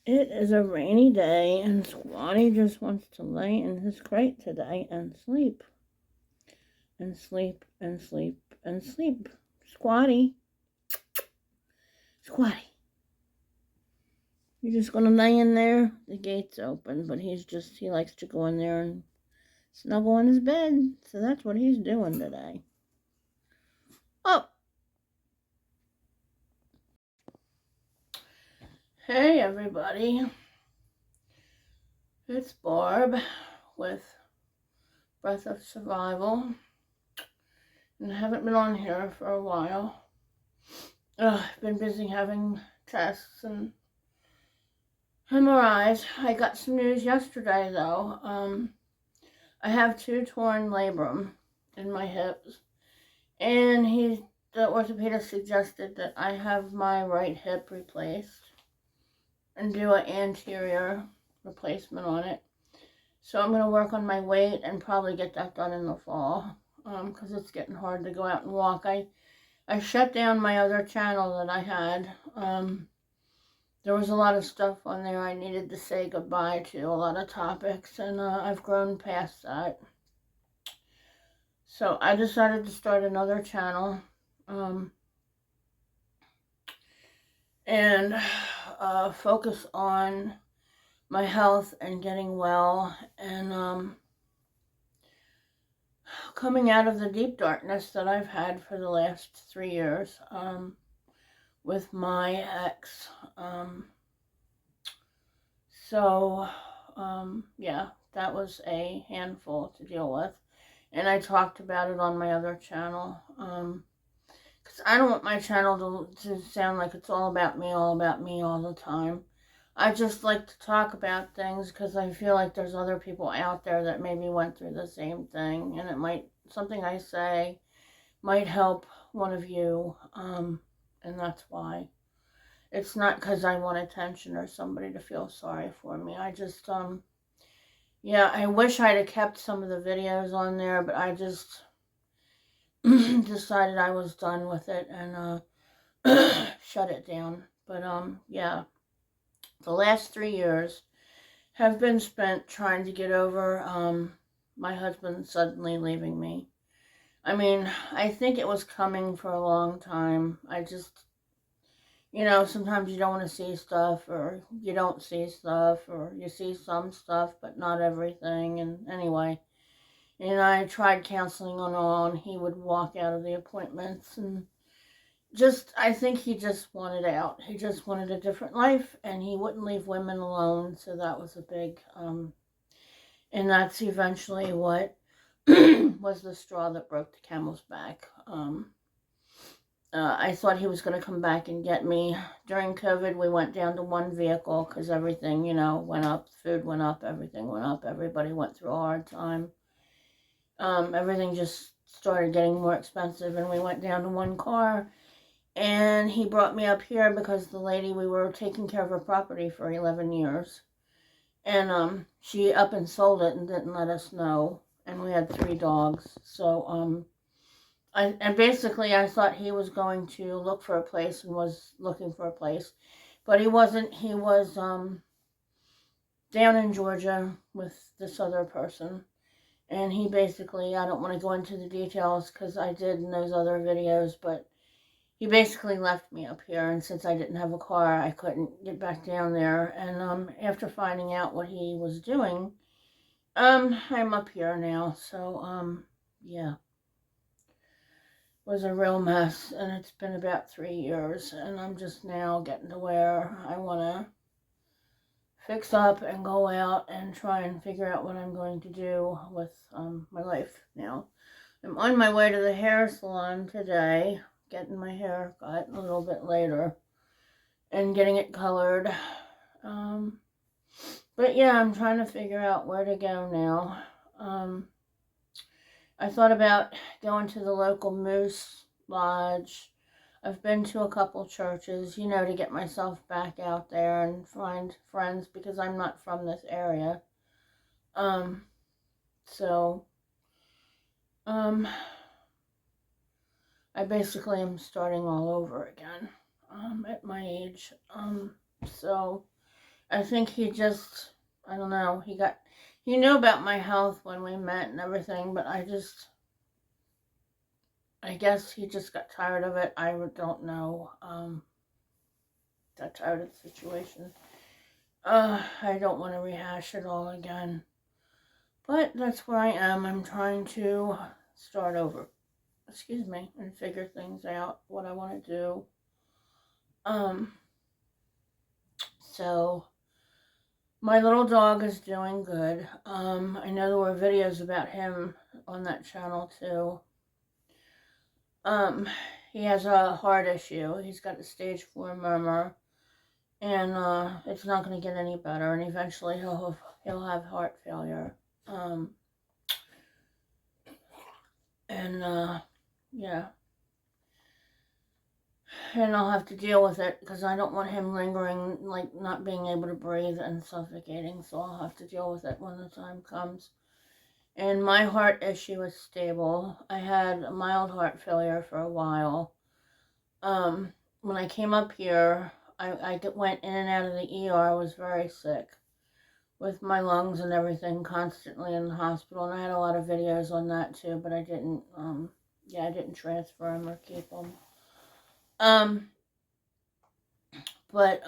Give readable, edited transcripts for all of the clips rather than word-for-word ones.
It is a rainy day, and Squatty just wants to lay in his crate today and sleep. And sleep, and sleep, and sleep. Squatty. Squatty. You're just gonna lay in there? The gate's open, but he likes to go in there and snuggle in his bed. So that's what he's doing today. Oh! Hey, everybody. It's Barb with Breath of Survival. And I haven't been on here for a while. I've been busy having tests and MRIs. I got some news yesterday, though. I have 2 torn labrum in my hips, and the orthopedist suggested that I have my right hip replaced and do an anterior replacement on it. So I'm going to work on my weight and probably get that done in the fall, because it's getting hard to go out and walk. I shut down my other channel that I had. There was a lot of stuff on there I needed to say goodbye to, a lot of topics, and I've grown past that. So I decided to start another channel, and focus on my health and getting well, and coming out of the deep darkness that I've had for the last 3 years, with my ex. Yeah, that was a handful to deal with. And I talked about it on my other channel. Because I don't want my channel to sound like it's all about me all the time. I just like to talk about things because I feel like there's other people out there that maybe went through the same thing. And something I say might help one of you. And that's why. It's not because I want attention or somebody to feel sorry for me. I just, yeah, I wish I'd have kept some of the videos on there, but I just decided I was done with it and shut it down. But, yeah, the last 3 years have been spent trying to get over, my husband suddenly leaving me. I mean, I think it was coming for a long time. Sometimes you don't want to see stuff, or you don't see stuff, or you see some stuff, but not everything. And anyway, I tried counseling on. He would walk out of the appointments, and I think he just wanted out. He just wanted a different life, and he wouldn't leave women alone. So that was a big, and that's eventually what was the straw that broke the camel's back. I thought he was going to come back and get me. During COVID, we went down to 1 vehicle because everything, went up. Food went up. Everything went up. Everybody went through a hard time. Everything just started getting more expensive, and we went down to 1 car. And he brought me up here because the lady, we were taking care of her property for 11 years. And she up and sold it and didn't let us know. And we had 3 dogs. So, basically I thought he was going to look for a place and was looking for a place, but he wasn't. He was down in Georgia with this other person, and he basically, I don't want to go into the details because I did in those other videos, but he basically left me up here, and since I didn't have a car, I couldn't get back down there. And after finding out what he was doing, I'm up here now. So yeah. Was a real mess, and it's been about 3 years, and I'm just now getting to where I want to fix up and go out and try and figure out what I'm going to do with my life now. I'm on my way to the hair salon today, getting my hair cut a little bit later and getting it colored. But yeah, I'm trying to figure out where to go now. I thought about going to the local Moose Lodge. I've been to a couple churches, to get myself back out there and find friends because I'm not from this area. So, I basically am starting all over again, at my age. So, I think he just, I don't know, he knew about my health when we met and everything, but I guess he just got tired of it. I don't know. Got tired of the situation. I don't want to rehash it all again. But that's where I am. I'm trying to start over. Excuse me, and figure things out, what I want to do. Um, so my little dog is doing good. I know there were videos about him on that channel too. Um, he has a heart issue. He's got a stage 4 murmur, and it's not going to get any better. And eventually, he'll have heart failure. Um, and yeah, and I'll have to deal with it because I don't want him lingering, like not being able to breathe and suffocating. So I'll have to deal with it when the time comes. And my heart issue is stable. I had a mild heart failure for a while. When I came up here, I went in and out of the ER. I was very sick with my lungs and everything, constantly in the hospital. And I had a lot of videos on that too, but I didn't, I didn't transfer them or keep them. Um, but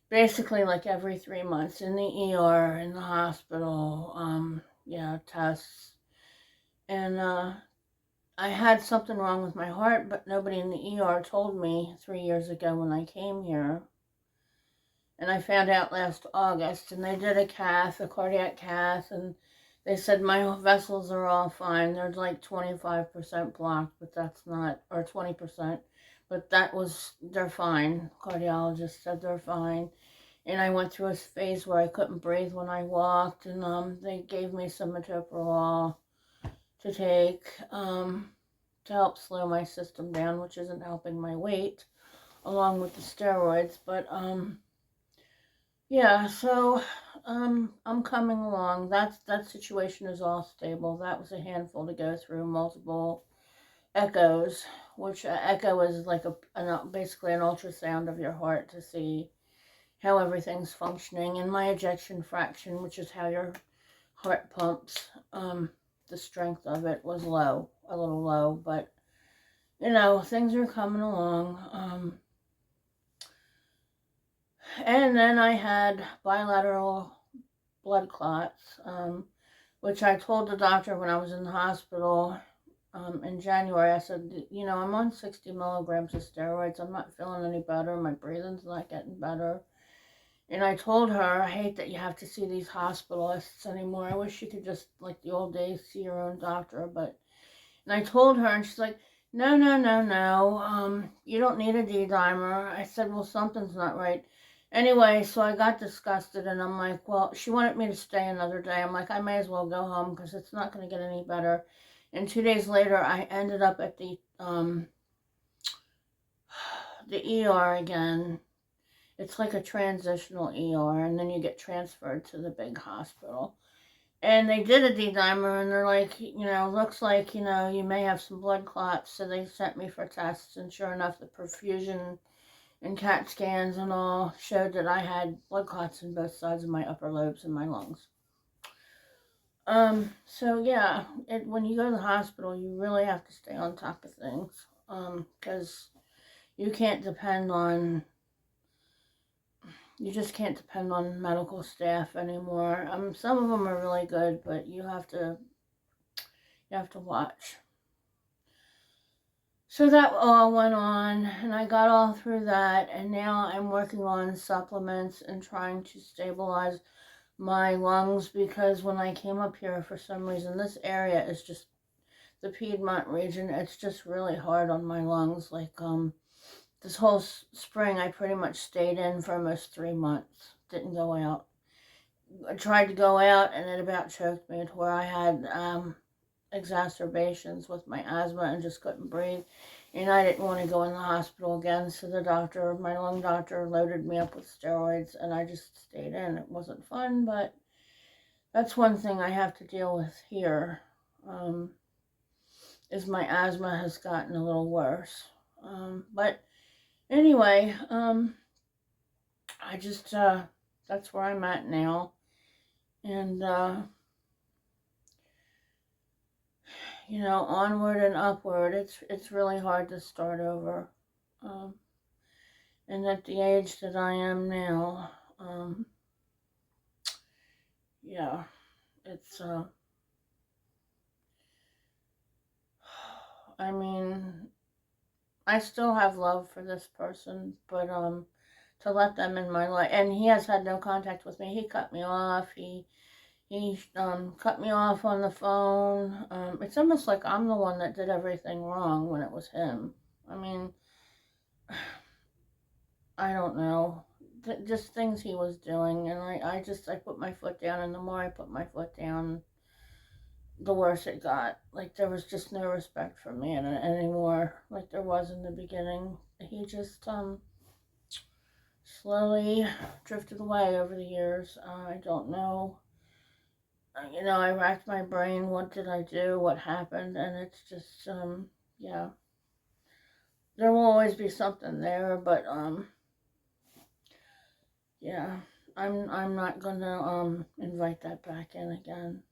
basically like every 3 months in the ER, in the hospital, tests. And I had something wrong with my heart, but nobody in the ER told me 3 years ago when I came here. And I found out last August, and they did a cardiac cath, and they said my vessels are all fine. They're like 25% blocked, but that's not, or 20%, but they're fine. Cardiologist said they're fine. And I went through a phase where I couldn't breathe when I walked, and they gave me some metoprolol to take to help slow my system down, which isn't helping my weight, along with the steroids. But so I'm coming along. That situation is all stable. That was a handful to go through, multiple echoes, which echo is like basically an ultrasound of your heart to see how everything's functioning, and my ejection fraction, which is how your heart pumps, the strength of it was low, a little low, but things are coming along. And then I had bilateral blood clots, which I told the doctor when I was in the hospital in January. I said, I'm on 60 milligrams of steroids. I'm not feeling any better. My breathing's not getting better. And I told her, I hate that you have to see these hospitalists anymore. I wish you could just, like the old days, see your own doctor. And I told her, and she's like, no, no, no, no. You don't need a D-dimer. I said, well, something's not right. Anyway, so I got disgusted, and I'm like, well, she wanted me to stay another day. I'm like, I may as well go home because it's not going to get any better. And 2 days later, I ended up at the ER again. It's like a transitional ER, and then you get transferred to the big hospital. And they did a D-dimer, and they're like, looks like, you may have some blood clots. So they sent me for tests, and sure enough, the perfusion and CAT scans and all showed that I had blood clots in both sides of my upper lobes and my lungs. So yeah, when you go to the hospital, you really have to stay on top of things, because you just can't depend on medical staff anymore. Some of them are really good, but you have to watch. So that all went on, and I got all through that, and now I'm working on supplements and trying to stabilize my lungs, because when I came up here, for some reason, this area is just, the Piedmont region, it's just really hard on my lungs. Like, this whole spring, I pretty much stayed in for almost 3 months. Didn't go out. I tried to go out, and it about choked me to where I had exacerbations with my asthma and just couldn't breathe. And I didn't want to go in the hospital again, so my lung doctor, loaded me up with steroids, and I just stayed in. It wasn't fun, but that's one thing I have to deal with here, is my asthma has gotten a little worse. But anyway, I just, that's where I'm at now. And, you know, onward and upward, it's really hard to start over. Um, and at the age that I am now, yeah, it's, I mean, I still have love for this person, but, to let them in my life, and he has had no contact with me. He cut me off. He cut me off on the phone. It's almost like I'm the one that did everything wrong when it was him. I mean, I don't know. Just things he was doing, and I put my foot down, and the more I put my foot down, the worse it got. Like, there was just no respect for me anymore, like there was in the beginning. He just, slowly drifted away over the years. I don't know. You know, I racked my brain. What did I do? What happened? And it's just, yeah. There will always be something there, but, yeah. I'm not gonna, invite that back in again.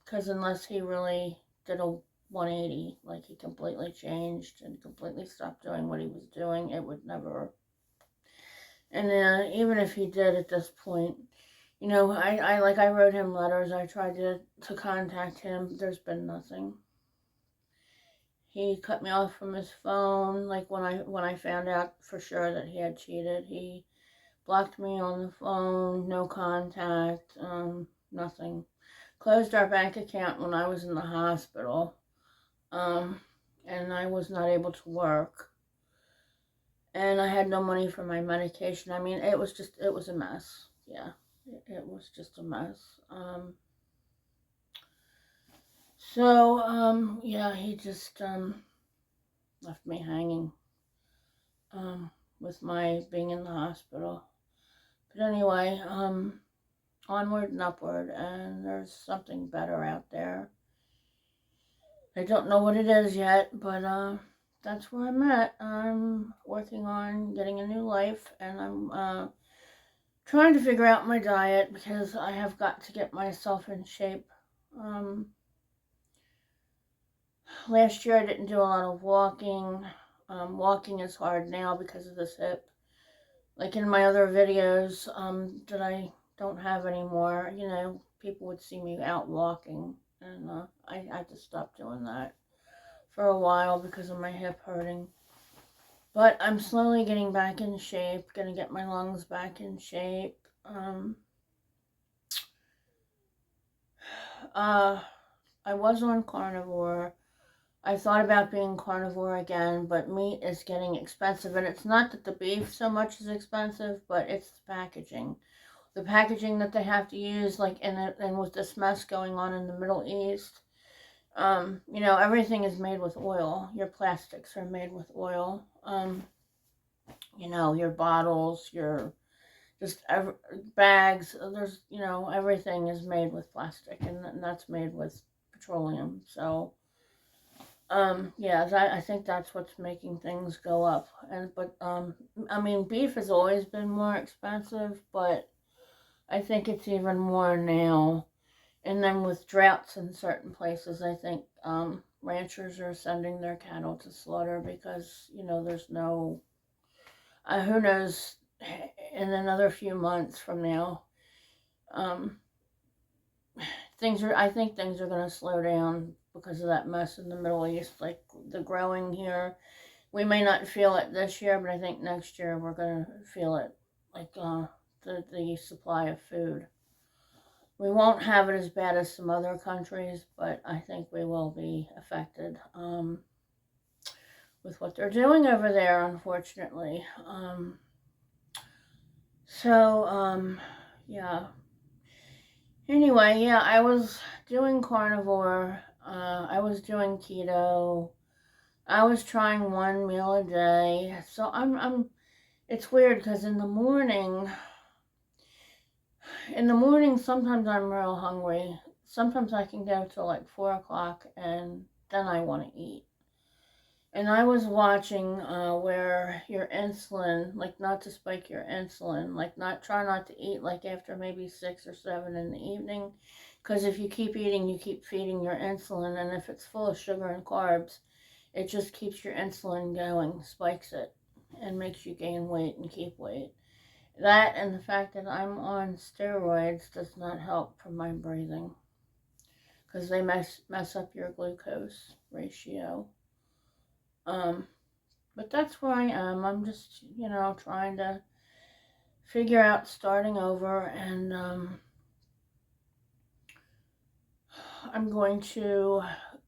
Because unless he really did a 180, like he completely changed and completely stopped doing what he was doing, it would never. And even if he did at this point, you know, I wrote him letters. I tried to contact him. There's been nothing. He cut me off from his phone. Like when I found out for sure that he had cheated, he blocked me on the phone. No contact. Nothing. Closed our bank account when I was in the hospital. Um, and I was not able to work. And I had no money for my medication. I mean, it was a mess. Yeah, it was just a mess. So, yeah, he just, left me hanging, um, with my being in the hospital. But anyway, onward and upward, and there's something better out there. I don't know what it is yet, but, that's where I'm at. I'm working on getting a new life, and I'm, trying to figure out my diet because I have got to get myself in shape. Um, Last year I didn't do a lot of walking. Walking is hard now because of this hip. Like in my other videos, that I don't have anymore, you know, people would see me out walking, and I just stopped doing that for a while because of my hip hurting. But I'm slowly getting back in shape, gonna get my lungs back in shape. Uh, I was on carnivore. I thought about being carnivore again, but meat is getting expensive, and it's not that the beef so much is expensive, but it's the packaging. The packaging that they have to use, like and with this mess going on in the Middle East, you know, everything is made with oil. Your plastics are made with oil. You know, your bottles, your just bags. There's, you know, everything is made with plastic, and that's made with petroleum. So, yeah, I think that's what's making things go up. But I mean, beef has always been more expensive, but I think it's even more now. And then with droughts in certain places, I think ranchers are sending their cattle to slaughter because, you know, there's no, who knows, in another few months from now, um, I think things are going to slow down because of that mess in the Middle East, like the growing here. We may not feel it this year, but I think next year we're going to feel it, like the supply of food. We won't have it as bad as some other countries, but I think we will be affected, with what they're doing over there, unfortunately. So, yeah. Anyway, yeah, I was doing carnivore. I was doing keto. I was trying one meal a day. So it's weird because in the morning, sometimes I'm real hungry. Sometimes I can go till like 4 o'clock and then I want to eat. And I was watching where your insulin, like not to spike your insulin, like not try not to eat like after maybe 6 or 7 in the evening, because if you keep eating, you keep feeding your insulin, and if it's full of sugar and carbs, it just keeps your insulin going, spikes it, and makes you gain weight and keep weight. That and the fact that I'm on steroids does not help for my breathing, because they mess up your glucose ratio. Um, but that's where I am. I'm just, trying to figure out starting over, and I'm going to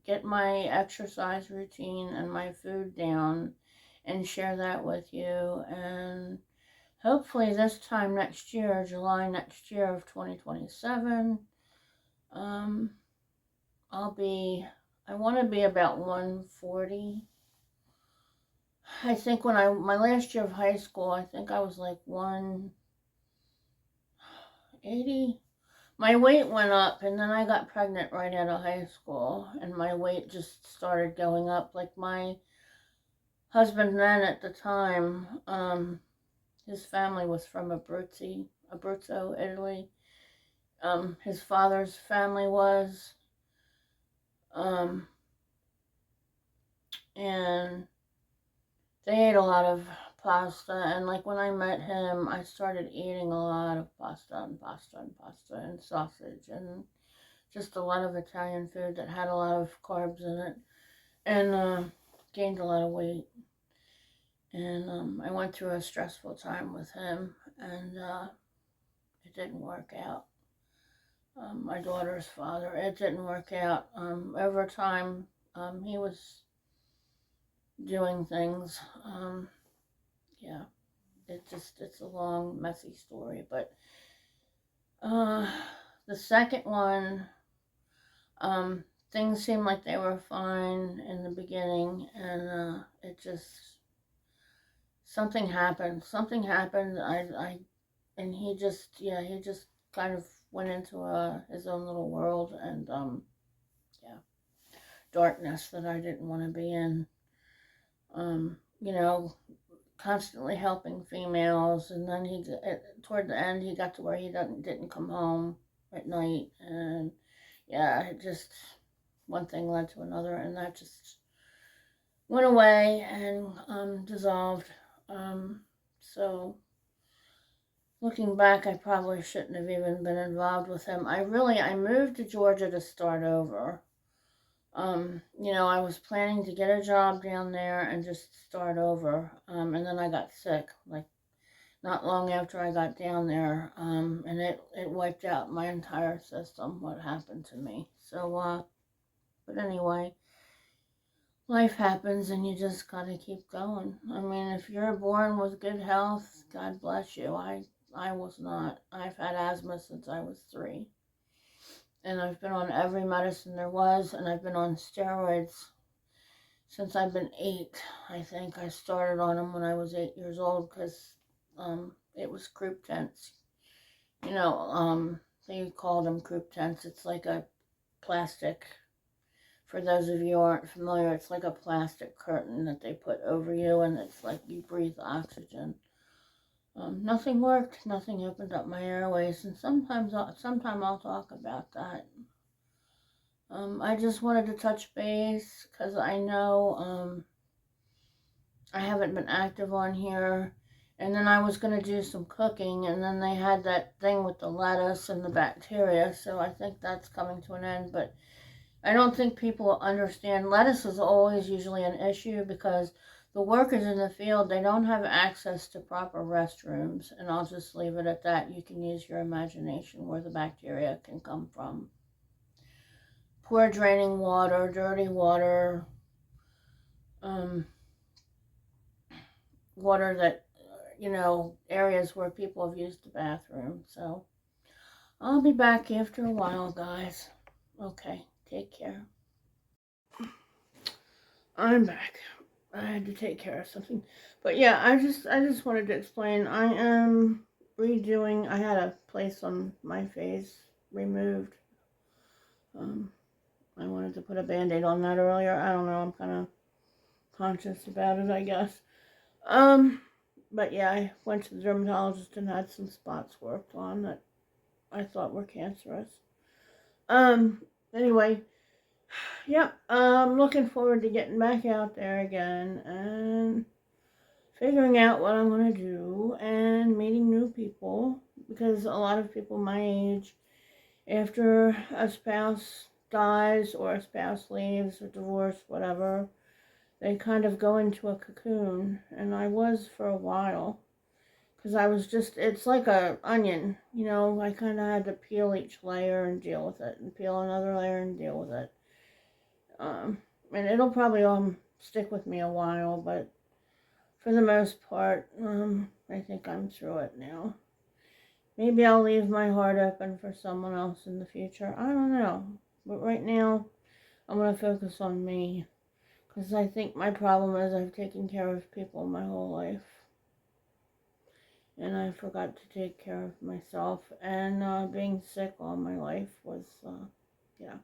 get my exercise routine and my food down and share that with you. And hopefully, this time next year, July next year of 2027, um, I want to be about 140. I think my last year of high school, I think I was like 180. My weight went up, and then I got pregnant right out of high school, and my weight just started going up. Like my husband then at the time, his family was from Abruzzo, Italy. His father's family was, um, and they ate a lot of pasta. And like when I met him, I started eating a lot of pasta and pasta and pasta and sausage and just a lot of Italian food that had a lot of carbs in it, and gained a lot of weight. And I went through a stressful time with him, and it didn't work out. My daughter's father, it didn't work out. Over time, he was doing things. Yeah, it's a long, messy story. But uh, the second one, um, things seemed like they were fine in the beginning, and it just something happened. Something happened. And he just kind of went into his own little world, and yeah, darkness that I didn't want to be in. You know, constantly helping females, and then toward the end he got to where he didn't come home at night, and yeah, it just one thing led to another, and that just went away and dissolved. So looking back, I probably shouldn't have even been involved with him. I moved to Georgia to start over. I was planning to get a job down there and just start over. And then I got sick, like not long after I got down there. And it wiped out my entire system, what happened to me. So, but anyway, life happens and you just gotta keep going. I mean, if you're born with good health, God bless you. I was not. I've had asthma since I was 3. And I've been on every medicine there was, and I've been on steroids since I've been 8. I think I started on them when I was 8 years old because it was croup tents. They called them croup tents. It's like a plastic, for those of you who aren't familiar, it's like a plastic curtain that they put over you, and it's like you breathe oxygen. Nothing worked. Nothing opened up my airways, and sometime I'll talk about that. I just wanted to touch base because I know I haven't been active on here, and then I was going to do some cooking, and then they had that thing with the lettuce and the bacteria, so I think that's coming to an end. But I don't think people understand lettuce is always usually an issue because the workers in the field, they don't have access to proper restrooms, and I'll just leave it at that. You can use your imagination where the bacteria can come from. Poor draining water, dirty water, um, water that, areas where people have used the bathroom. So I'll be back after a while, guys. Okay, take care. I'm back. I had to take care of something. But yeah, I just wanted to explain. I am redoing. I had a place on my face removed. Um, I wanted to put a band-aid on that earlier. I don't know. I'm kind of conscious about it, I guess. But yeah, I went to the dermatologist and had some spots worked on that I thought were cancerous. Anyway, yep, I'm looking forward to getting back out there again and figuring out what I'm going to do and meeting new people, because a lot of people my age, after a spouse dies or a spouse leaves or divorce, whatever, they kind of go into a cocoon, and I was for a while, because I was just, it's like a onion, you know, I kind of had to peel each layer and deal with it, and peel another layer and deal with it. And it'll probably stick with me a while, but for the most part, I think I'm through it now. Maybe I'll leave my heart open for someone else in the future. I don't know. But right now, I'm going to focus on me. Because I think my problem is I've taken care of people my whole life. And I forgot to take care of myself. And being sick all my life was, yeah,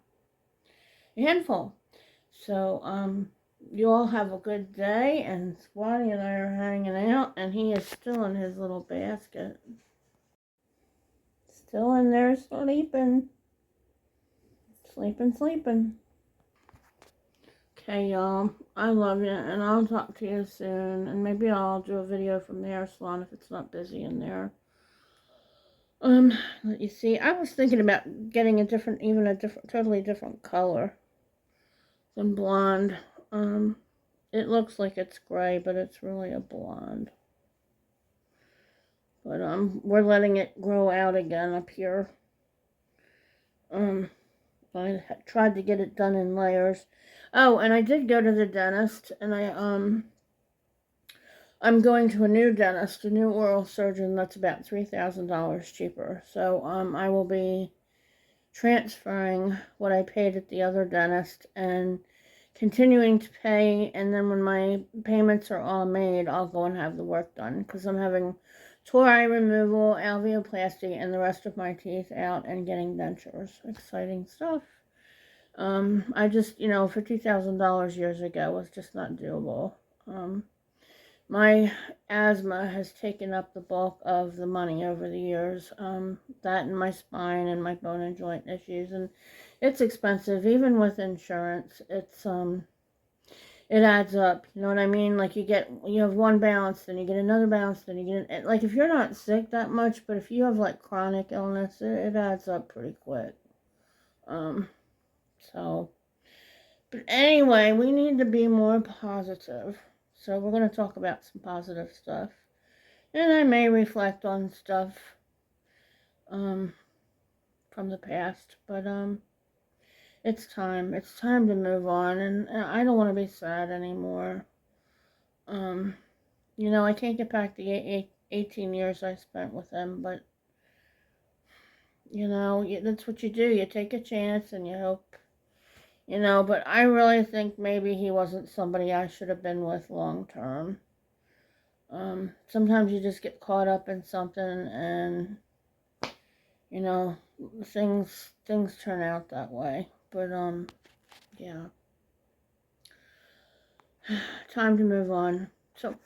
a handful. So, you all have a good day. And Squatty and I are hanging out. And he is still in his little basket. Still in there sleeping. Sleeping. Okay, y'all. I love you, and I'll talk to you soon. And maybe I'll do a video from the hair salon if it's not busy in there. Let you see. I was thinking about getting a totally different color than blonde. It looks like it's gray, but it's really a blonde. But we're letting it grow out again up here. I tried to get it done in layers. Oh, and I did go to the dentist, and I'm going to a new dentist, a new oral surgeon that's about $3,000 cheaper. So I will be transferring what I paid at the other dentist and continuing to pay, and then when my payments are all made, I'll go and have the work done, because I'm having tori removal, alveoplasty, and the rest of my teeth out and getting dentures. Exciting stuff. I just, $50,000 years ago was just not doable. My asthma has taken up the bulk of the money over the years. That and my spine and my bone and joint issues, and it's expensive, even with insurance. It adds up. You know what I mean? Like you have one balance, then you get another balance, then you get like if you're not sick that much, but if you have like chronic illness, it adds up pretty quick. So, but anyway, we need to be more positive. So we're going to talk about some positive stuff. And I may reflect on stuff from the past. But it's time. It's time to move on. And I don't want to be sad anymore. I can't get back the 18 years I spent with him. But, that's what you do. You take a chance and you hope. But I really think maybe he wasn't somebody I should have been with long term. Sometimes you just get caught up in something and, things turn out that way. But, yeah. Time to move on. So,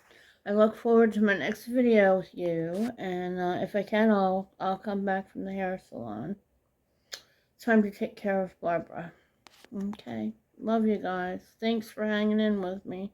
I look forward to my next video with you. And, if I can, I'll come back from the hair salon. Time to take care of Barbara. Okay. Love you guys. Thanks for hanging in with me.